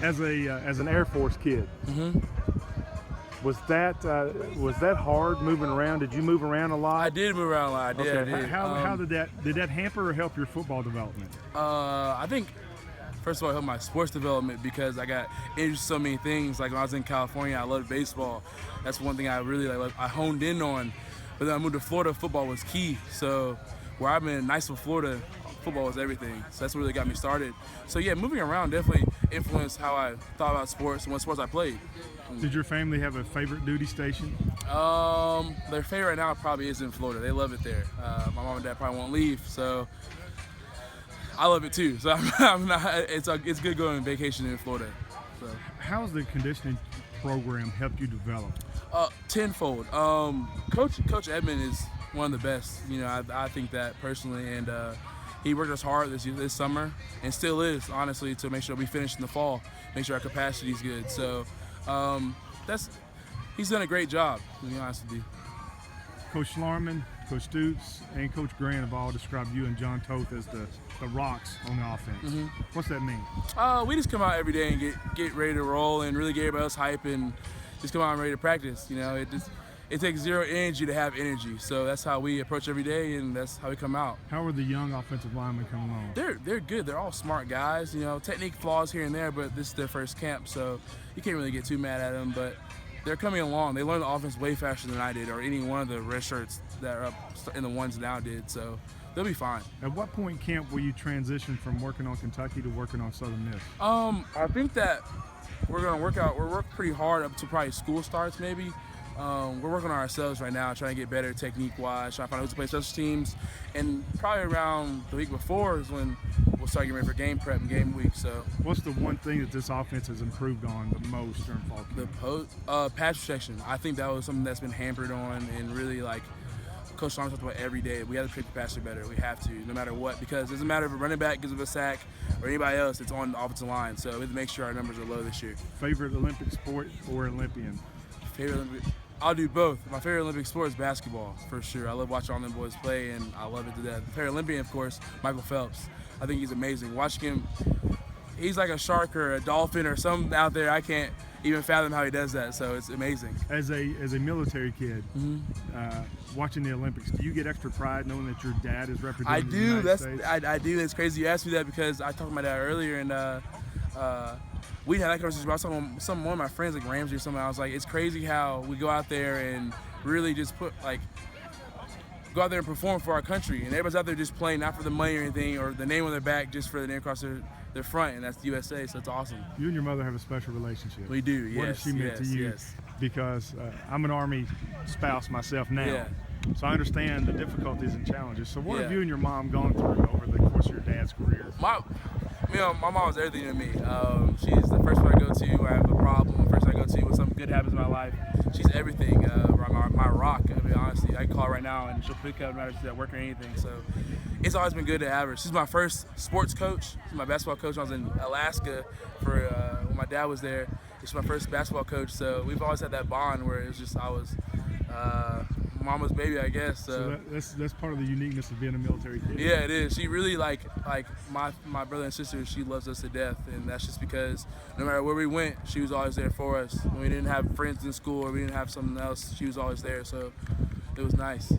As an Air Force kid, was that hard moving around? Did you move around a lot? I did move around a lot. Okay. I did. How did that hamper or help your football development? I think first of all, it helped my sports development because I got interested in so many things. Like when I was in California, I loved baseball. That's one thing I really I honed in on. But then I moved to Florida, football was key. So where I'm in Niceville, Florida, football was everything. So that's what really got me started. So yeah, moving around definitely influenced how I thought about sports and what sports I played. Did your family have a favorite duty station? Their favorite right now probably is in Florida. They love it there. My mom and dad probably won't leave, so I love it too. So I'm not. It's good going on vacation in Florida. So. How's the conditioning program helped you develop? Tenfold. Coach Edmond is one of the best. You know, I think that personally, and he worked us hard this summer, and still is honestly to make sure we finish in the fall, make sure our capacity is good. So he's done a great job. To be honest with you. Coach Schlarman, Coach Stutes, and Coach Grant have all described you and John Toth as the rocks on the offense. What's that mean? We just come out every day and get ready to roll and really get everybody else hype and just come out and ready to practice. You know, it takes zero energy to have energy. So that's how we approach every day, and that's how we come out. How are the young offensive linemen coming along? They're good. They're all smart guys. You know, technique flaws here and there, but this is their first camp, so you can't really get too mad at them. But they're coming along. They learned the offense way faster than I did, or any one of the red shirts that are up in the ones now did. So they'll be fine. At what point in camp will you transition from working on Kentucky to working on Southern Miss? I think that we're gonna work pretty hard up to probably school starts maybe. We're working on ourselves right now, trying to get better technique-wise, trying to find out who's to play special teams, and probably around the week before is when we'll start getting ready for game prep and game week. So, what's the one thing that this offense has improved on the most during fall camp? Pass protection. I think that was something that's been hampered on, and really like Coach Long talks about every day. We have to protect the passer better. We have to, no matter what, because it doesn't matter if a running back gives up a sack or anybody else. It's on the offensive line. So we have to make sure our numbers are low this year. Favorite Olympic sport or Olympian? Favorite Olympic. I'll do both. My favorite Olympic sport is basketball, for sure. I love watching all them boys play, and I love it to death. Favorite Olympian, of course, Michael Phelps. I think he's amazing. Watching him, he's like a shark or a dolphin or something out there. I can't even fathom how he does that, so it's amazing. As a military kid, watching the Olympics, do you get extra pride knowing that your dad is representing the United States? I do. It's crazy you asked me that because I talked to my dad earlier, and we had that conversation. I was talking with one of my friends, like Ramsey or something. I was like, it's crazy how we go out there and really just go out there and perform for our country. And everybody's out there just playing, not for the money or anything, or the name on their back, just for the name across their front, and that's the USA, so it's awesome. You and your mother have a special relationship. We do, yes. What has she meant to you? Yes. Because I'm an Army spouse myself now. Yeah. So I understand the difficulties and challenges. So what have you and your mom gone through over the course of your dad's career? My mom was everything to me. She's the first one I go to. I have a problem. The first one I go to when something good happens in my life. She's everything. My rock. I mean, honestly, I can call her right now and she'll pick up no matter if she's at work or anything. So it's always been good to have her. She's my first sports coach. She's my basketball coach. I was in Alaska for when my dad was there. She's my first basketball coach. So we've always had that bond where it was just I was mama's baby, I guess. So that's part of the uniqueness of being a military kid. Yeah, it is. She really like my brother and sister. She loves us to death, and that's just because no matter where we went, she was always there for us. When we didn't have friends in school or we didn't have something else, she was always there. So it was nice.